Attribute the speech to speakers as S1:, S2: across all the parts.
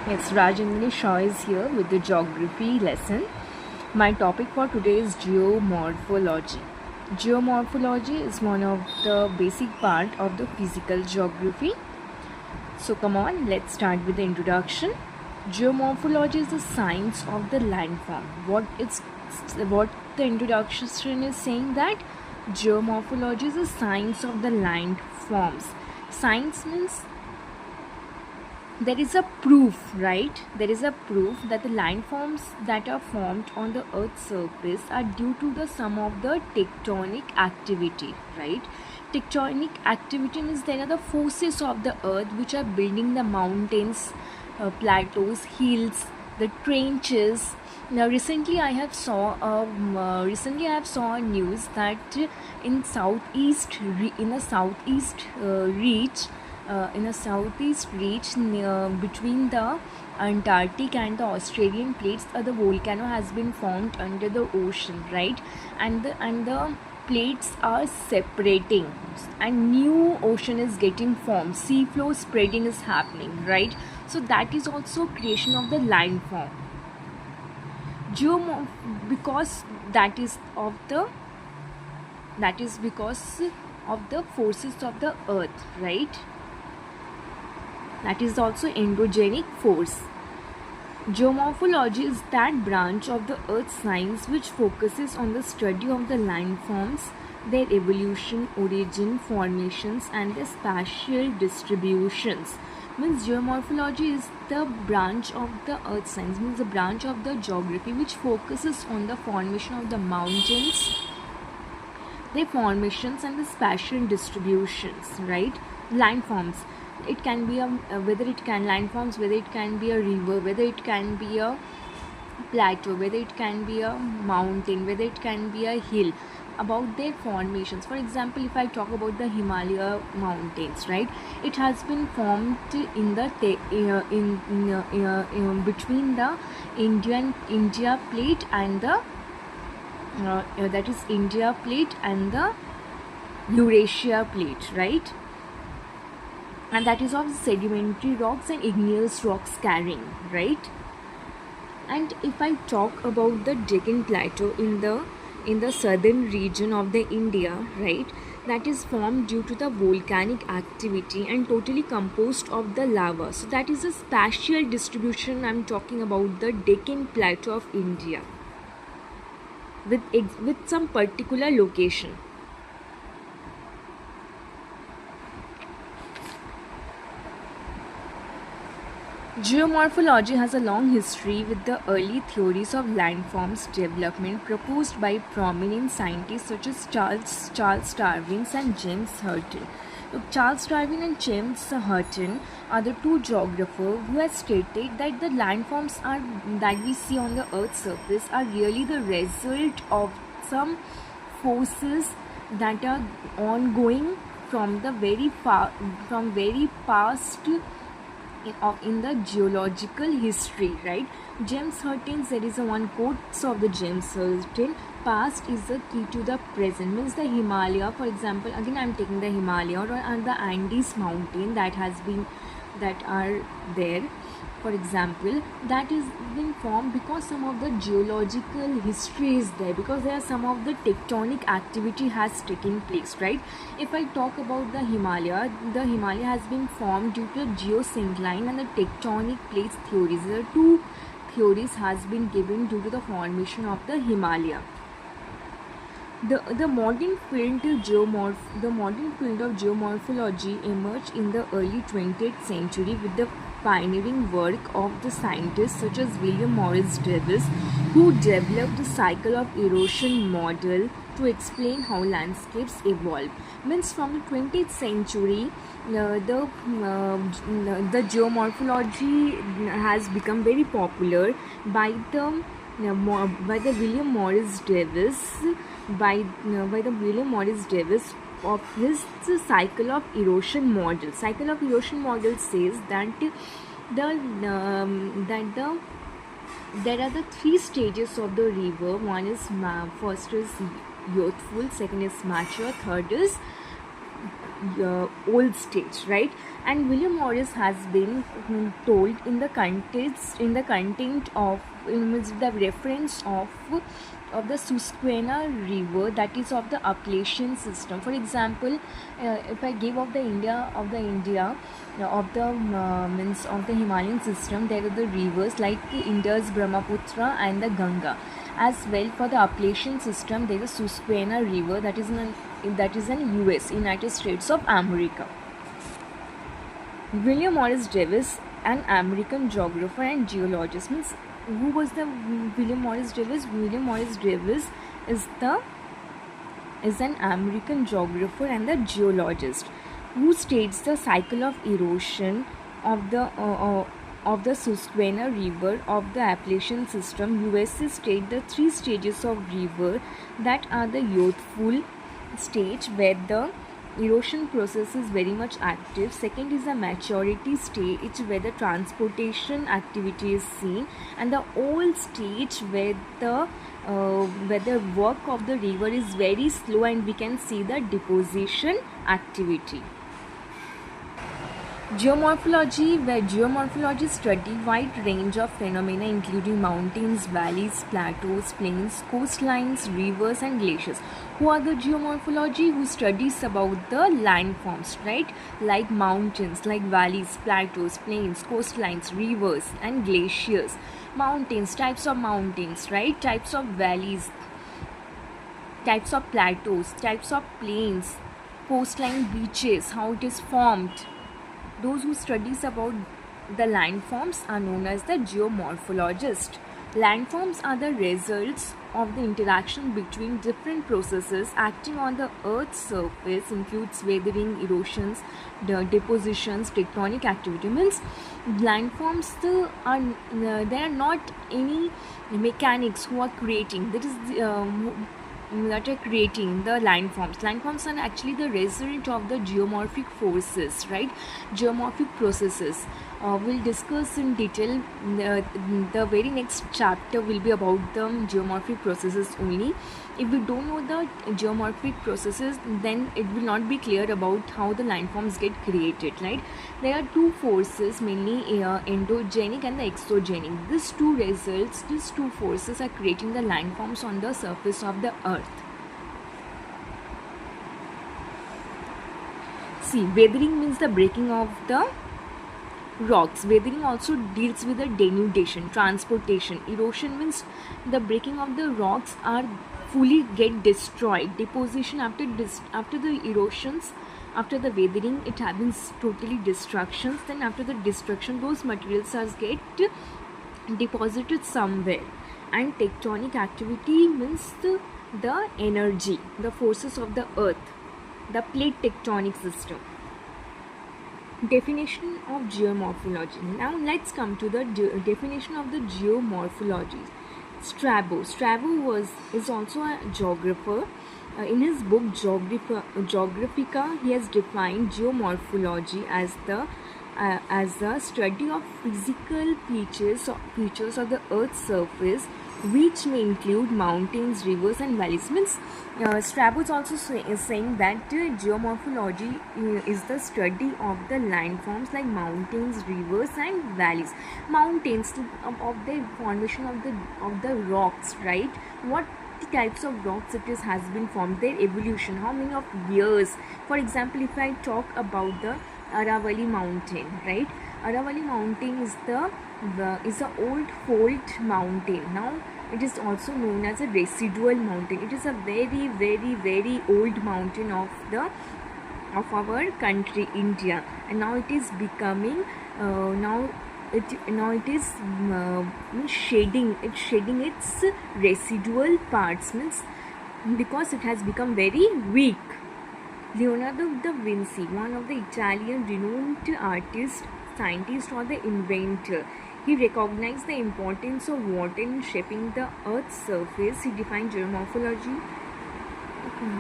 S1: It's Rajendra Shaw is here with the geography lesson. My topic for today is geomorphology. Geomorphology is one of the basic part of the physical geography. So come on, let's start with the introduction. Geomorphology is the science of the landform. What the introduction is saying that geomorphology is the science of the landforms. Science means there is a proof, right? There is a proof that the landforms that are formed on the Earth's surface are due to the sum of the tectonic activity, right? Tectonic activity means there are the forces of the Earth which are building the mountains, plateaus, hills, the trenches. Now, recently I have saw a news that in a southeast reach between the Antarctic and the Australian plates, the volcano has been formed under the ocean, right? And the plates are separating, and new ocean is getting formed. Sea floor spreading is happening, right? So that is also creation of the landform. Because that is because of the forces of the earth, right? That is also endogenic force. Geomorphology is that branch of the earth science which focuses on the study of the landforms, their evolution, origin, formations, and their spatial distributions. Means geomorphology is the branch of the earth science, means the branch of the geography which focuses on the formation of the mountains, their formations, and the spatial distributions, right? Landforms, it can be landforms, whether it can be a river, whether it can be a plateau, whether it can be a mountain, whether it can be a hill. About their formations, for example, if I talk about the Himalaya mountains, right, it has been formed in the between the India plate and the that is India plate and the Eurasia plate, right? And that is of sedimentary rocks and igneous rocks carrying, right? And if I talk about the Deccan Plateau in the southern region of the India, right, that is formed due to the volcanic activity and totally composed of the lava. So that is a spatial distribution. I'm talking about the Deccan Plateau of India with some particular location. Geomorphology has a long history, with the early theories of landforms development proposed by prominent scientists such as Charles Darwin and James Hutton. Charles Darwin and James Hutton are the two geographers who have stated that the landforms that we see on the Earth's surface are really the result of some forces that are ongoing from very past in the geological history, right? James Hutton, there is a one quote of the James Hutton: past is the key to the present. Means the Himalaya, for example, again I'm taking the Himalaya or the Andes mountain that are there, for example, that is being formed because some of the geological history is there, because there are some of the tectonic activity has taken place, right? If I talk about the Himalaya has been formed due to geosyncline and the tectonic plates theories. There are two theories has been given due to the formation of the Himalaya. The modern field of geomorphology emerged in the early 20th century with the pioneering work of the scientists such as William Morris Davis, who developed the cycle of erosion model to explain how landscapes evolve. Means from the 20th century, the geomorphology has become very popular by the William Morris Davis, of his cycle of erosion model. Cycle of erosion model says that there are the three stages of the river. One is first is youthful, second is mature, third is old stage, right? And William Morris has been told in the content of the reference of the Susquehanna River, that is of the Appalachian system. For example, if I give of the means of the Himalayan system, there are the rivers like Indus, Brahmaputra, and the Ganga. As well, for the Appalachian system, there is Susquehanna River, that is in US, United States of America. William Morris Davis, an American geographer and geologist. Means, who was the William Morris Davis? William Morris Davis is an American geographer and the geologist who states the cycle of erosion of the Susquehanna River of the Appalachian system. USA state the three stages of river that are the youthful stage, where the erosion process is very much active. Second is the maturity stage, where the transportation activity is seen, and the old stage where the work of the river is very slow and we can see the deposition activity. Geomorphology, where geomorphology study wide range of phenomena including mountains, valleys, plateaus, plains, coastlines, rivers and glaciers. Who are the geomorphology? Who studies about the landforms, right? Like mountains, like valleys, plateaus, plains, coastlines, rivers and glaciers. Mountains, types of mountains, right? Types of valleys, types of plateaus, types of plains, coastline, beaches, how it is formed. Those who studies about the landforms are known as the geomorphologists. Landforms are the results of the interaction between different processes acting on the Earth's surface, includes weathering, erosions, the depositions, tectonic activity. Means landforms there are not any mechanics who are creating. That are creating the landforms. Landforms are actually the result of the geomorphic forces, right? Geomorphic processes. We'll discuss in detail. The very next chapter will be about the geomorphic processes only. If we don't know the geomorphic processes, then it will not be clear about how the landforms get created, right? There are two forces, mainly endogenic and the exogenic. These two forces are creating the landforms on the surface of the Earth. See, weathering means the breaking of the rocks. Weathering also deals with the denudation, transportation. Erosion means the breaking of the rocks are fully get destroyed. Deposition, after the erosions, after the weathering, it happens totally destructions. Then after the destruction, those materials are get deposited somewhere. And tectonic activity means the energy, the forces of the earth, the plate tectonic system. Definition of geomorphology. Now let's come to the definition of the geomorphology. Strabo is also a geographer. In his book Geographica, he has defined geomorphology as the study of physical features of the Earth's surface, which may include mountains, rivers and valleys. Means Strabo is also saying that geomorphology is the study of the landforms like mountains, rivers and valleys. Mountains, of the formation of the rocks, right? What types of rocks it has been formed, their evolution, how many of years. For example, if I talk about the Aravalli mountain, right? Aravalli mountain is the old fault mountain. Now it is also known as a residual mountain. It is a very, very, very old mountain of our country, India, and now it is becoming it is shedding its residual parts, means because it has become very weak. Leonardo da Vinci, one of the Italian renowned artists, scientist or the inventor, he recognized the importance of water in shaping the Earth's surface. He defined geomorphology. Okay.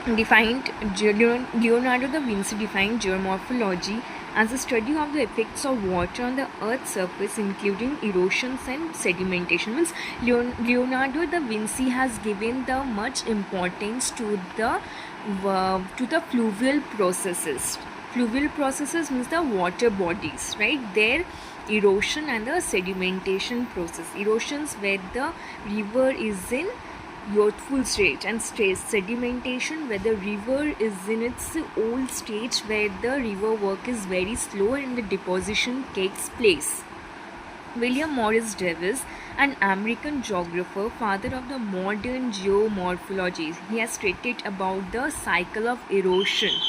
S1: Leonardo da Vinci defined geomorphology as the study of the effects of water on the Earth's surface, including erosions and sedimentation. Means Leonardo da Vinci has given the much importance to the fluvial processes. Fluvial processes means the water bodies, right? Their erosion and the sedimentation process. Erosions where the river is in youthful stage, and sedimentation where the river is in its old stage, where the river work is very slow and the deposition takes place. William Morris Davis, an American geographer, father of the modern geomorphology, he has stated about the cycle of erosion.